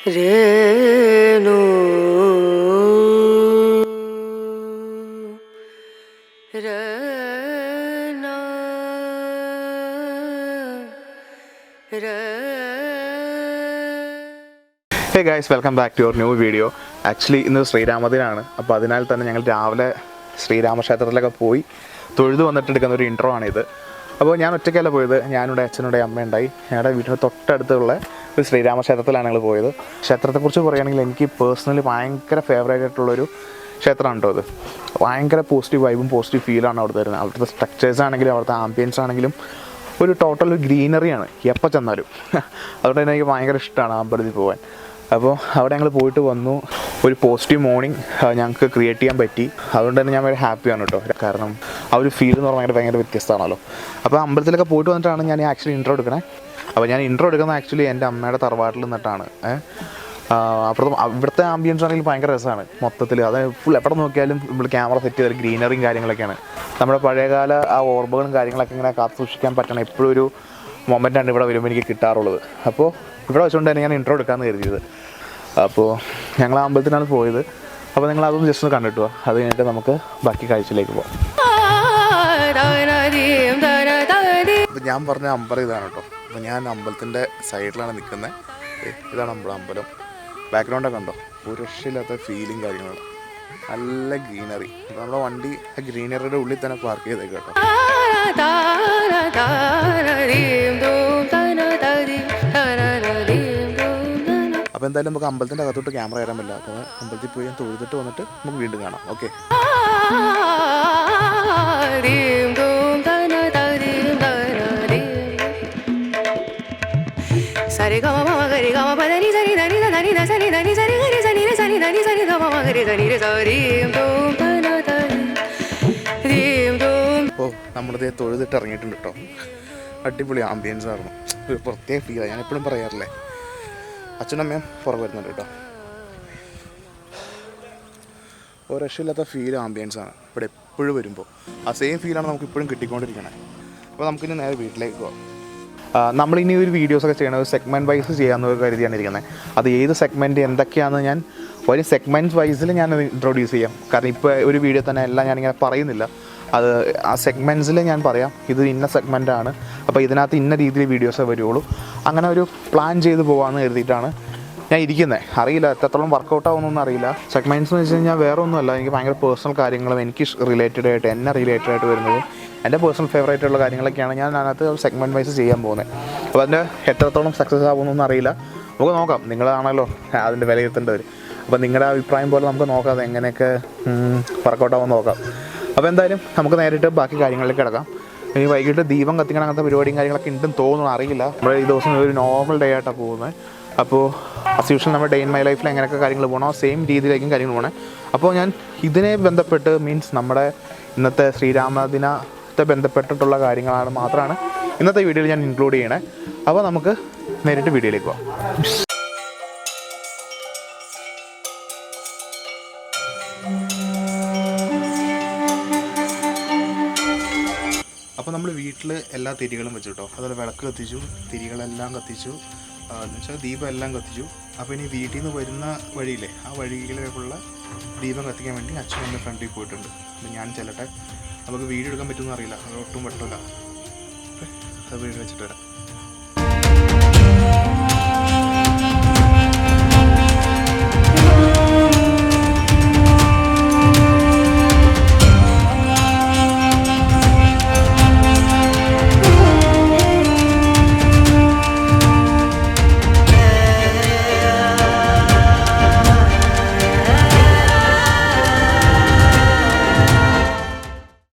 രേണു രന hey guys, welcome back to your new video. Actually ഇന്ന് ശ്രീരാമദിനാണ്. അപ്പോൾ അതിനാൽ തന്നെ ഞങ്ങൾ രാവിലെ ശ്രീരാമക്ഷേത്രത്തിലൊക്കെ പോയി തൊഴുതു വന്നിട്ട് എടുക്കുന്ന ഒരു ഇൻട്രോ ആണിത്. അപ്പോൾ ഞാൻ ഒറ്റയ്ക്കല്ല പോയത്, ഞാനിവിടെ അച്ഛനുടെ അമ്മയുണ്ടായി. ഞങ്ങളുടെ വീട്ടിന് തൊട്ടടുത്തുള്ള ഒരു ശ്രീരാമക്ഷേത്രത്തിലാണ് ഞങ്ങൾ പോയത്. ക്ഷേത്രത്തെക്കുറിച്ച് പറയുകയാണെങ്കിൽ എനിക്ക് പേഴ്സണലി ഭയങ്കര ഫേവറേറ്റ് ആയിട്ടുള്ളൊരു ക്ഷേത്രമാണ് കേട്ടോ അത്. ഭയങ്കര പോസിറ്റീവ് വൈബും പോസിറ്റീവ് ഫീലാണ് അവിടെ തരുന്നത്. അവിടുത്തെ സ്ട്രക്ചേഴ്സ് ആണെങ്കിലും അവിടുത്തെ ആംബിയൻസ് ആണെങ്കിലും ഒരു ടോട്ടൽ ഗ്രീനറിയാണ് എപ്പോൾ ചെന്നാലും. അതുകൊണ്ട് തന്നെ എനിക്ക് ഭയങ്കര ഇഷ്ടമാണ് അമ്പലത്തിൽ പോകാൻ. അപ്പോൾ അവിടെ ഞങ്ങൾ പോയിട്ട് വന്നു. ഒരു പോസിറ്റീവ് മോർണിംഗ് ഞങ്ങൾക്ക് ക്രിയേറ്റ് ചെയ്യാൻ പറ്റി. അതുകൊണ്ട് തന്നെ ഞാൻ വളരെ ഹാപ്പിയാണ് കേട്ടോ. കാരണം ആ ഒരു ഫീൽ എന്ന് പറഞ്ഞാൽ ഭയങ്കര വ്യത്യസ്തമാണല്ലോ. അപ്പോൾ അമ്പലത്തിലൊക്കെ പോയിട്ട് വന്നിട്ടാണ് ഞാൻ ആക്ച്വലി ഇൻട്രോ എടുക്കണേ. അപ്പോൾ ഞാൻ ഇൻട്രോ എടുക്കുന്നത് ആക്ച്വലി എൻ്റെ അമ്മയുടെ തറവാട്ടിൽ നിന്നിട്ടാണ്. ഇവിടുത്തെ ആംബിയൻസ് ആണെങ്കിൽ ഭയങ്കര രസമാണ് മൊത്തത്തിൽ. അത് ഫുൾ എവിടെ നോക്കിയാലും നമ്മൾ ക്യാമറ സെറ്റ് ചെയ്തൊരു ഗ്രീനറിയും കാര്യങ്ങളൊക്കെയാണ്. നമ്മുടെ പഴയകാല ആ ഓർമ്മകളും കാര്യങ്ങളൊക്കെ ഇങ്ങനെ കാത്തു സൂക്ഷിക്കാൻ പറ്റണം എപ്പോഴും ഒരു മൊമെൻ്റാണ് ഇവിടെ വരുമ്പോൾ എനിക്ക് കിട്ടാറുള്ളത്. അപ്പോൾ ഇവിടെ വെച്ചുകൊണ്ട് തന്നെ ഞാൻ ഇൻട്രോ എടുക്കാമെന്ന് കരുതിയത്. അപ്പോൾ ഞങ്ങൾ ആ അമ്പലത്തിനാണ് പോയത്. അപ്പോൾ നിങ്ങൾ അതൊന്ന് ജസ്റ്റ് ഒന്ന് കണ്ടിട്ട് പോവാം. അത് കഴിഞ്ഞിട്ട് നമുക്ക് ബാക്കി കാഴ്ചയിലേക്ക് പോകാം. അപ്പോൾ ഞാൻ പറഞ്ഞ അമ്പലം ഇതാണ് കേട്ടോ. അപ്പോൾ ഞാൻ അമ്പലത്തിൻ്റെ സൈഡിലാണ് നിൽക്കുന്നത്. ഇതാണ് അമ്പലം. ബാക്ക്ഗ്രൗണ്ടൊക്കെ ഉണ്ടോ? ഒരു രക്ഷയില്ലാത്ത ഫീലിംഗ് കാര്യങ്ങൾ, നല്ല ഗ്രീനറി. നമ്മുടെ വണ്ടി ആ ഗ്രീനറിയുടെ ഉള്ളിൽ തന്നെ പാർക്ക് ചെയ്തേക്ക് കേട്ടോ. അപ്പോൾ എന്തായാലും നമുക്ക് അമ്പലത്തിൻ്റെ അകത്തോട്ട് ക്യാമറ കയറാൻ പറ്റില്ല. അപ്പോൾ അമ്പലത്തിൽ പോയി ഞാൻ തൊഴുതിട്ട് വന്നിട്ട് നമുക്ക് വീണ്ടും കാണാം. ഓക്കെ. സരി ഗമ മമ ഗരി ഗമ പദനി സരി ധനി ധനി ധ സരി ധനി സരി ഗരി സനി ര സനി ധനി സരി ഗമ മമ ഗരി ധനി ര സരീം ദോം തന തനി ദീം ദോം. അപ്പോൾ നമ്മളിത് തൊഴുതിട്ട് ഇറങ്ങിയിട്ടുണ്ട് കേട്ടോ. അടിപൊളി ആംബിയൻസ് ആയിരുന്നു. ഒരു പ്രത്യേക ഫീലാണ്. ഞാൻ എപ്പോഴും പറയാറില്ലേ, അച്ഛനമ്മയും പുറകെ വരുന്നുണ്ട് കേട്ടോ. ഒരു രക്ഷയില്ലാത്ത ഫീൽ ആംബിയൻസാണ് ഇവിടെ എപ്പോഴും വരുമ്പോൾ. ആ സെയിം ഫീലാണ് നമുക്ക് ഇപ്പോഴും കിട്ടിക്കൊണ്ടിരിക്കണേ. അപ്പോൾ നമുക്കിനി നേരെ വീട്ടിലേക്ക് പോകാം. നമ്മളിനി ഒരു വീഡിയോസൊക്കെ ചെയ്യണത് സെഗ്മെൻറ്റ് വൈസ് ചെയ്യാമെന്ന് കരുതിയാണ് ഇരിക്കുന്നത്. അത് ഏത് സെഗ്മെൻറ്റ് എന്തൊക്കെയാണെന്ന് ഞാൻ ഒരു സെഗ്മെൻറ്റ് വൈസിൽ ഞാനത് ഇൻട്രൊഡ്യൂസ് ചെയ്യാം. കാരണം ഇപ്പോൾ ഒരു വീഡിയോ തന്നെ എല്ലാം ഞാനിങ്ങനെ പറയുന്നില്ല. അത് ആ സെഗ്മെൻറ്റ്സിൽ ഞാൻ പറയാം ഇത് ഇന്ന സെഗ്മെൻറ്റാണ്, അപ്പോൾ ഇതിനകത്ത് ഇന്ന രീതിയിൽ വീഡിയോസേ വരുള്ളൂ. അങ്ങനെ ഒരു പ്ലാൻ ചെയ്ത് പോകാമെന്ന് കരുതിയിട്ടാണ് ഞാൻ ഇരിക്കുന്നത്. അറിയില്ല എത്രത്തോളം വർക്കൗട്ട് ആവുമെന്നൊന്നും അറിയില്ല. സെഗ്മെൻറ്റ്സ് എന്ന് വെച്ച് കഴിഞ്ഞാൽ വേറെ ഒന്നുമല്ല, എനിക്ക് ഭയങ്കര പേഴ്സണൽ കാര്യങ്ങളും എനിക്ക് റിലേറ്റഡ് ആയിട്ട് എന്നെ റിലേറ്റഡ് ആയിട്ട് വരുന്നത് എൻ്റെ പേഴ്സണൽ ഫേവറേറ്റ് ഉള്ള കാര്യങ്ങളൊക്കെയാണ് ഞാൻ അതിനകത്ത് സെഗ്മെൻറ്റ് വൈസ് ചെയ്യാൻ പോകുന്നത്. അപ്പോൾ അതിൻ്റെ എത്രത്തോളം സക്സസ് ആകുമെന്നൊന്നും അറിയില്ല. നമുക്ക് നോക്കാം. നിങ്ങളാണല്ലോ അതിൻ്റെ വിലയിരുത്തേണ്ടവർ. അപ്പോൾ നിങ്ങളുടെ അഭിപ്രായം പോലെ നമുക്ക് നോക്കാം അത് എങ്ങനെയൊക്കെ വർക്കൗട്ട് ആവുമെന്ന് നോക്കാം. അപ്പോൾ എന്തായാലും നമുക്ക് നേരിട്ട് ബാക്കി കാര്യങ്ങളിലേക്ക് കിടക്കാം. ഇനി വൈകിട്ട് ദീപം കത്തിക്കണം, അങ്ങനത്തെ പരിപാടിയും കാര്യങ്ങളൊക്കെ ഉണ്ടെന്ന് തോന്നുന്നു, അറിയില്ല. നമ്മൾ ഈ ദിവസം ഒരു നോർമൽ ഡേ ആയിട്ടാണ് പോകുന്നത്. അപ്പോൾ ആസ് യൂഷ്വൽ നമ്മുടെ ഡേ ഇൻ മൈ ലൈഫിൽ എങ്ങനെയൊക്കെ കാര്യങ്ങൾ പോകണോ സെയിം രീതിയിലേക്കും കാര്യങ്ങൾ പോകണേ. അപ്പോൾ ഞാൻ ഇതിനെ ബന്ധപ്പെട്ട് മീൻസ് നമ്മുടെ ഇന്നത്തെ ശ്രീരാമദിനത്തെ ബന്ധപ്പെട്ടിട്ടുള്ള കാര്യങ്ങളാണ് മാത്രമാണ് ഇന്നത്തെ വീഡിയോയിൽ ഞാൻ ഇൻക്ലൂഡ് ചെയ്യണേ. അപ്പോൾ നമുക്ക് നേരിട്ട് വീഡിയോയിലേക്ക് പോകാം. അപ്പോൾ നമ്മൾ വീട്ടിൽ എല്ലാ തിരികളും വെച്ചു കേട്ടോ. അതുപോലെ വിളക്ക് കത്തിച്ചു, തിരികളെല്ലാം കത്തിച്ചു, എന്ന് വെച്ചാൽ ദീപം എല്ലാം കത്തിച്ചു. അപ്പോൾ ഇനി വീട്ടിൽ നിന്ന് വരുന്ന വഴിയില്ലേ, ആ വഴിയിലേക്കുള്ള ദീപം കത്തിക്കാൻ വേണ്ടി അച്ഛൻ എൻ്റെ ഫ്രണ്ടിൽ പോയിട്ടുണ്ട്. അപ്പോൾ ഞാൻ ചെല്ലട്ടെ. നമുക്ക് വീഡിയോ എടുക്കാൻ പറ്റുമെന്ന് അറിയില്ല, അത് ഒട്ടും പറ്റില്ല. അത് വീട് വെച്ചിട്ട് വരാം.